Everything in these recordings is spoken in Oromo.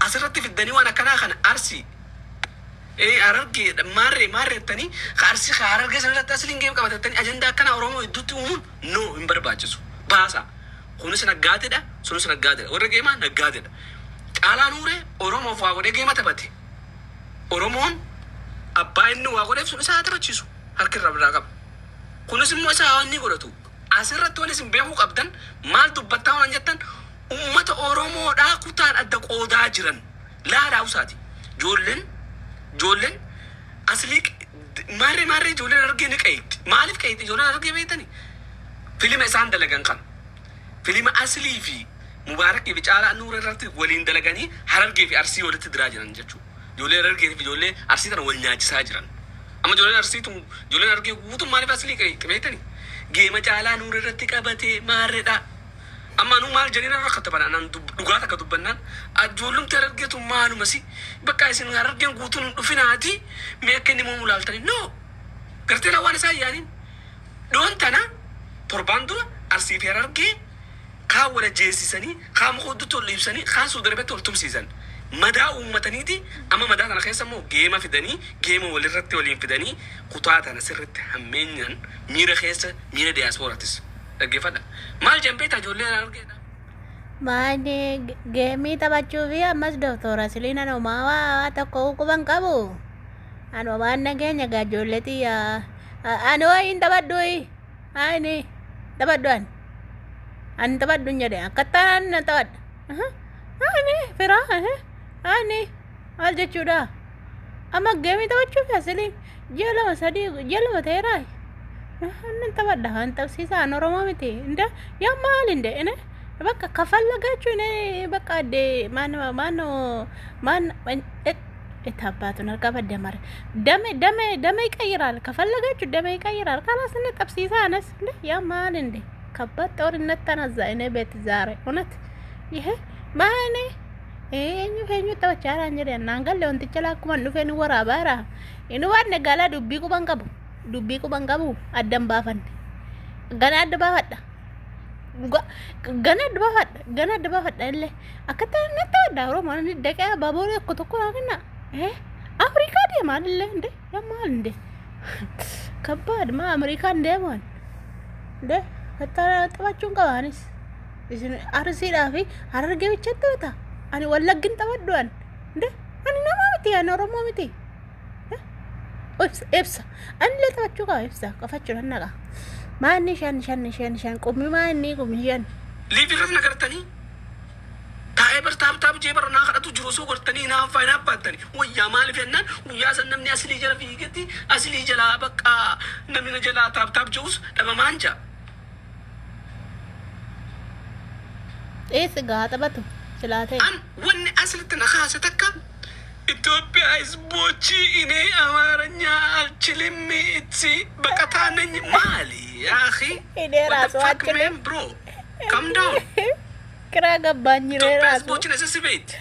asirratti fiddanii waan akkanaa kana arsii arargee maarree tani arsii arargee sanarratti asliin geem qabatatanii ajandaa akkana oromoo hedduutti uumuun no hin barbaachisu baasa kunis naggaatedha sunis naggaatedha warra geemaa naggaatedha caalaa nuuree oromoof waa godhee geema taphate oromoon abbaa inni waa godheef sun isaa taphachiisu harkirra biraa qaba kunis immoo isaa wanni godhatu asirratti waan isin beekuu qabdan maal dubbattaa waan jettan ummata oromoodhaa kutaan adda qoodaa jiran laalaa usaati joolleen asli maarree joolleen argee ni qayyiti maaliif qayyiti joolleen argee beektani filima isaan dalagan kan filima aslii fi mubaarakii fi caalaa nuura irratti waliin dalaganii harargee fi arsii walitti diraa jiran jechuudha joolleen argee fi joollee arsii tana wal nyaachisaa jiran amma joolleen argee guutuun maaliif aslii qayyiti beektani geema caalaa nuura irratti qabatee maarreedha amma nu maal jennee irra kataban anan dhugaata ka dubbannaan ajoolum targeetu maalumasi bakka isin harargeen guutuun dhufinaati mee akka inni moo mulaaltani no gartee la waan isaa yaanin doon tana torbaan dura arsii fi harargee kaa wala jeesisanii kaa mukuuddu tollu ibsanii kaa suudarbetti ol tumsiisan madaa uummataniiti amma madaa tana keessa immoo geema fidanii geema walirratti waliin fidanii kutaa tana sirritti hammeenyaan miira keessa miira diyaaspooratis dhaggeeffadha maal jambee tajoollee argeedha maani geemii taphachuu fi ammas doktora Siliina Nomaa waa tokko quban qabu anu waan nageenya gaajolleeti ani wayin taphadhuyi ani taphadhuan ani taphadhuun jedhe akkattaan taphadha ani fira ani maal jechuudha amma geemii taphachuu fi asiliin ji'a lama ta'eeraa annan taphadha kan tapsiisaan oromoo miti inda yaa maal inde ene bakka kafallagaችሁ እኔ በቃ ማን እታባቱን አልቀበደ ማረ ደሜ ይቀይራል ከፈለጋችሁ ደሜ ይቀይራል ካላስ እነ ጠብሲሳነስ እንደ ያ ማል እንደ ከባድ ጦርነት ተነዛ እኔ ቤት ዛሬ እውነት ይሄ ማኔ eenyu tawchaara njere nangal leon tichela kuma nufen wara bara inu wanne gala dubbi ku bangabu addam bafan gana adda bafadda gana adda bafadda elle akata netta dawro man deka babore ko to ko agna afrika de malle inde yamal inde kabad ma amerika inde man de hatta tawachun kawanis isin arsi dafi hararge bichatta ani wallagin tawadduan nde ani namamiti ana oromomiti ebsa ani le tawachu ka ebsa kafachu naga maani shan qumi maani qumi shan liifirras nagartanii taa'ee bartaabtaab jee barnaa kadhatu jiru osoo gortanii naaf faayinaa baattanii wayyaa maaliif jennaan guyyaa san namni asilii jala fiigetti asilii jalaa bakka namni na jalaa taabtaab jirus dhabamaan jaa eessa gaata batu Silate. An wanni aslitti na kaasa takka Itoophiyaa hizbochi inee Amaaranya alchilimmi itsi baqataa nanyi maali yaa akhi Inee raasu what the fuck man bro come down Kiraa gabbaan jiree Itoophiyaa raasu hizbochin asisi beeyti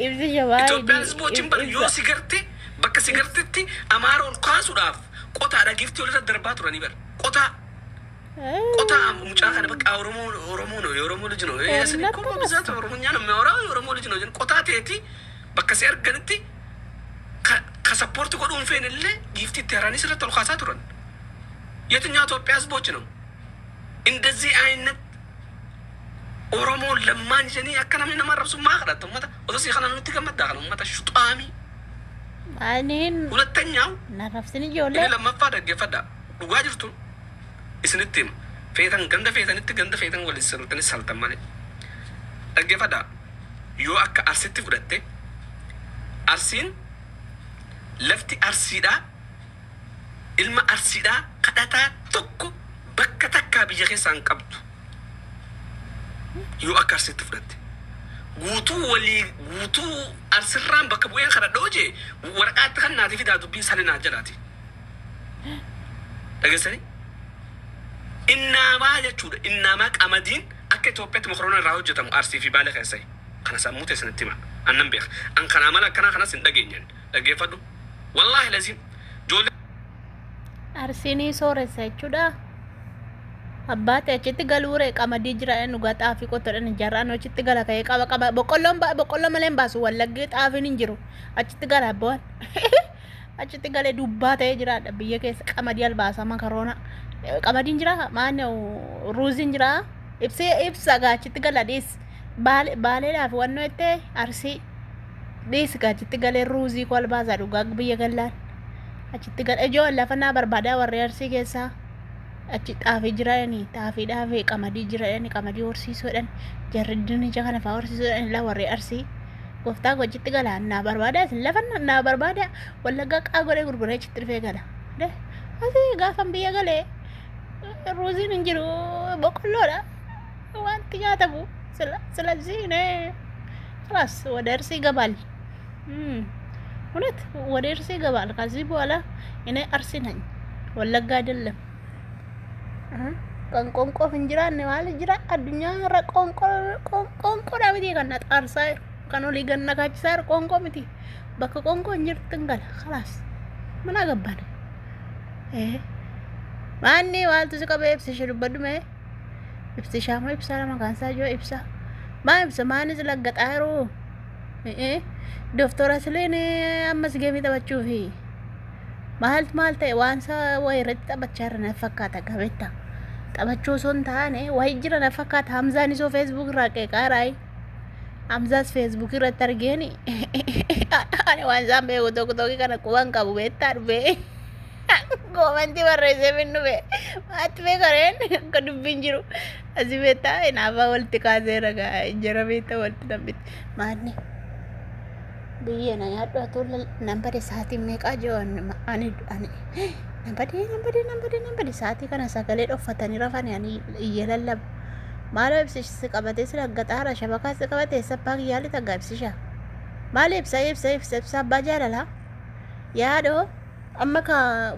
Ibsi shabaa Itoophiyaa hizbochin bar yoo sigarte bakka sigartetti Amaara ol kaasuudhaaf qotaadha giftii olirra darbaa turanii bar qotaa Kota mucaa kana bakka Oromoo ልጅ ነው ያስኒ ኮሞ ብዛት ኦሮሞኛ ነው የሚያወራው ኦሮሞ ልጅ ነው ግን ቆታ ቴቲ bakka si arganitti ka support godhuun feenillee giiftii teeraanii sirratti ol kaasaa turan የትኛው ኢትዮጵያ ህዝቦች ነው እንደዚህ አይነት ኦሮሞ ለማን ጀኒ አከናምን ነማረሱ ማخرات መታ ወደሲ خلنا ንትገመት ዳخل መታ ሹጣሚ አኔን ሁለተኛው ናራፍስን ይወለ ለማፋደግ የፈዳ ዱጋጅርቱ isnittim feetan ganda feetan wal isirtani saltan male dhaggeeffadha yoo akka arsitti fudhatte arsiin lafti arsiidha ilma arsiidha kadhataa tokko bakka takkaa biyya keessaa hin qabdu yoo akka arsitti fudhatte guutuu arsirraan bakka bu'een kadhadhoo jee waraqaatti kan naati fidaa dubbiin salinaa jalaati dhageessanii إنما يجود إنما قامدين أكيد توبيت مخرونا راهو جتام أرسي في بالك هسي خنا سموت سنتيما أنا نبيخ أن خنا عملا خنا سندقينين لقي فدو والله لازم جول أرسيني سورة سيجودا Abbate achitti galuure qamadii jira dhugaa xaafii qotodhan jarraan achitti gala ka'ee qaba boqqolloo malee hin baasu wallaggee xaafiin hin jiru achitti gala abboon achitti galee dubbaa ta'ee jiraadha biyya keessa qamadii albaasa makaroona qamadiin jira maanne ruuziin jira ibsa gaa achitti gala dhiis baaleedhaaf wannoo itti arsii dhiis gaa achitti galee ruuzii koo albaasaa dhugaa biyya gallaan achitti gala ijoon lafa naa barbaadaa warri arsii keessaa achi xaafii jiranii xaafiidhaaf qamadii jiranii qamadii horsiisuudhaan jarri dinnicha kana fa'aa horsiisuudhaan ilaa warri arsii gooftaa gochitti gala naa barbaada isin lafa naa barbaada wallaggaa qaa godhee gurguree achitti dhufee gala asii gaafan biyya galee ruuziin hin jiru boqqolloodha wanti nyaatamu ስለዚህ እኔ خلاص ወደ እርስ ይገባል እውነት ወደ እርስ ይገባል ከዚህ በኋላ እኔ አርሲ ነኝ ወለጋ አይደለም ቆንቆ ፍንጅራን ማለት ጅራ አዱኛ ረ ቆንቆ ዳዊት ከና ጣርሳ ከኖ ሊገና ካችሳር ቆንቆ ምቲ በከ ቆንቆ እንጅርትንገል خلاص ምን አገባን ማንኔ ዋልቱ ስቀበ ይብስሽሩ በዱመ ይብስሻማ ይብሳላ ማካንሳ ጆ ይብሳ ማይብስ ማንስ ለገጣሩ ዶክተር አስሌን አመስገሚ ተበቹፊ ማልተ ዋንሳ ወይ ረጥ ተበቻረ ነፈካታ ገበታ ተበቹ ሶንታኔ ወይ ጅረ ነፈካታ ሀምዛኒ ሶ ፌስቡክ ራቄ ቃራይ ሀምዛስ ፌስቡክ ረተርጌኒ አኔ ዋንዛም በጎቶጎቶኪ ከነ ቁባን ቀቡ ቤታ ዱቤ Komanti barreesse minnume maatime karen kadubbiin jiru asi beektaa naafaa walitti kaaseera jara beektaa walitti dambite maanni biyya na yaaddu atulla nambade sa'aatiin meeqaa jiran ani nambade sa'aatii kana sagalee dhoffatanii rafanii ani iyya lallaba maal ibsisi qabatee sila gaxaara shabakaas qabatee sabbaa kiyyaali taggaa ibsisha maal ibsa abbaa jaalala yaadoo amma ka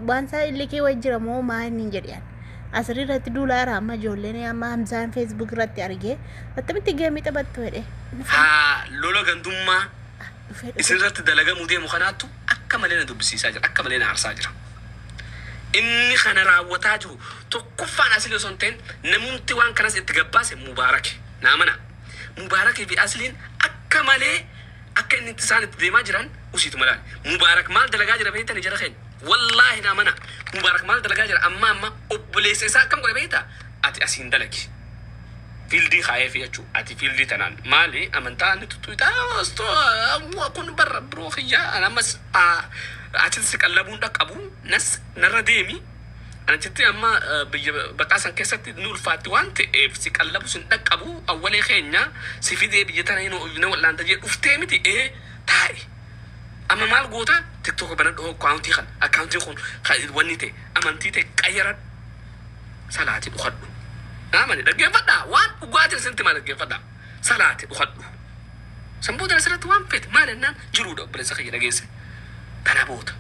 bansa illikee wajjira moo maani jedhan asirratti duulaara amma ijoolleen amma hamzaan feesbuuk irratti argee attamitti geemii taphattu jedhe lola gandummaa isirratti dalagamuu deemu kanaattu akka malee na dubbisiisaa jira akka malee na aarsaa jira inni kana raawwataa jiru tokkoffaan asli osoo hin ta'in namumti waan kanas itti gabbaase mubaarake naamana mubaarakii fi asliin akka malee akka inni isaan itti deemaa jiran usiitu malaan mubaarak maal dalagaa jira beektan jara keenya wallahi naamana mubaarak maal dalagaa jira amma obboleessa isaa akkam godhe beekta ati asiin dalagi fiildii kaayee jechuu ati fiildii tanaan maali amantaa inni tuttuutaa kun barra biroo kiyyaa anamas achitti si qallabuun dhaqqabu narra deemi anachitti amma biyya baqaasan keessatti nu ulfaatti waan ta'eef si qallabu sin dhaqqabu awwalee keenya si fidee biyya tana inni wallaanta jee dhuftee miti taa'e amma maal goota tiktok banadhu akkaawuntii kun wanni ta'e amantii ta'e qayyaran salaatii dhuhadhu naamani dhaggeeffadhaa waan dhugaatiin sinti maal dhaggeeffadhaa salaatii dhuhadhu sanboota asirratti waan feete maal ennaan jiruudha obboleessa kiyya dhageesse tana boota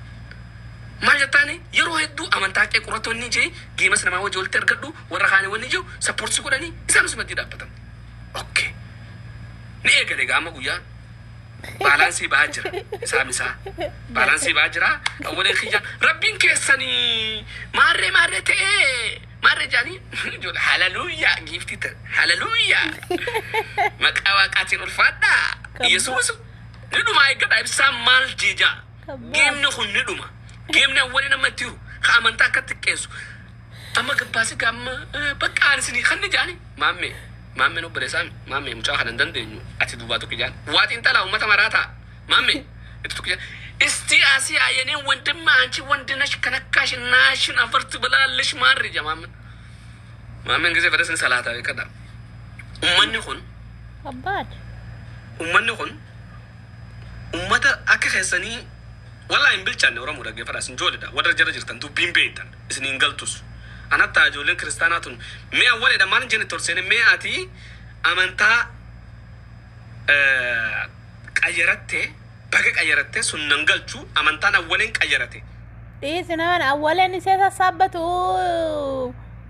maal jettaani yeroo hedduu amantaa qee qorattoonni jee geemas namaa wajji walitti argadhu warra kaanii wanni jiru sappoortsi godhanii isaan usumatti dhaabbatan okay ni eegale gaama guyyaa baalaansii ba'aa jira isaa baalaansii ba'aa jira awwalee kiyyaan rabbiin keessanii maarree ta'ee maarree jaanii ijoollee haleluuyaa giiftii ta'e haleluuyaa maqaa waaqaatiin ulfaadhaa yesuus ni dhuma eeggadha ibsaan maal jeejaa geemni kun ni dhuma geemni awwalee namatti jiru ka amantaa akka xiqqeessu amma gabbaasi gaamma bakka aanisanii kan ni jaanii maamme no baleesaan maamme mucaa kana dandeenyu ati duubaa tokko jaan waatiin talaa ummata maraataa maamme itti tokko jaan isti asii ayeneen wandimma anchi wandinash kanakkash naashin afarti balaallish maarri ja maammeen gisee fedhasin salaataa beekadha ummanni kun ummata akka keessanii wallaa hin bilchaanne oromoo dhaggeeffadhaa isin joolidha warra jara jirtan dubbiin beektan isin hin galtus anata ijoolleen kiristaanaatun mee awwaleedha maal jenne torsene mee ati amantaa qayyaratte baga qayyaratte sunnan galchu amantaan awwaleen qayyarate dhiisinaman awwaleen isee sassaabatu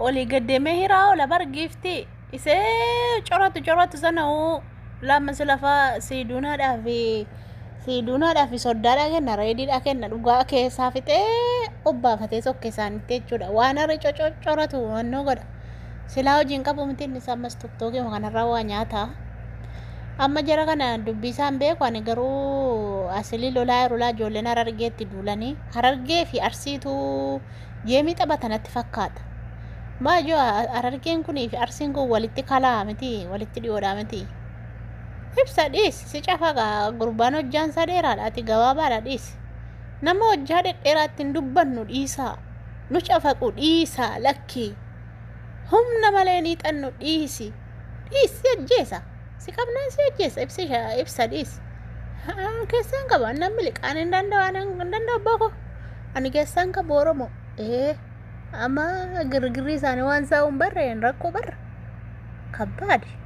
olii gaddemee hiraa ola bar gifti isee coratu sana'u lammas lafa siiduunaadhaa fi soddaadhaa kenna reediidhaa kenna dhugaa keessaa fixee obbaafatee sokke isaanitti jechuudha waan harri coratu wannoo godha silaa hojiin qabu miti inni ammas tokkokkee kanarraa waa nyaata. Amma jara kana dubbisaan beeku ani garuu asilii lolaa ijoolleen Harargeetti duulanii Harargee fi Arsiitu geemii taphatanatti fakkaata. Maajoo Harargeen kunii fi Arsiin kun walitti kalaa miti walitti dhiyoodhaa miti. Ibsa dhiisi si cafaqa gurbaan hojjaan isaa dheeraadha ati gabaabaadha dhiisi. Nama hojjaa dhedheeraatti hin dubbannu dhiisaa. Nu cafaqu dhiisaa lakkii. Humna malee ni xannu dhiisi. Dhiisi ajjeesa. Si qabnaan si ajjeesa ibsa dhiisi. Keessaan qaba namni liqaan hin danda'u bako. Ani keessaan qaba Oromoo. Amma girgirrii isaanii waan saa'uun barreen rakkoo barra. Kabbaadi.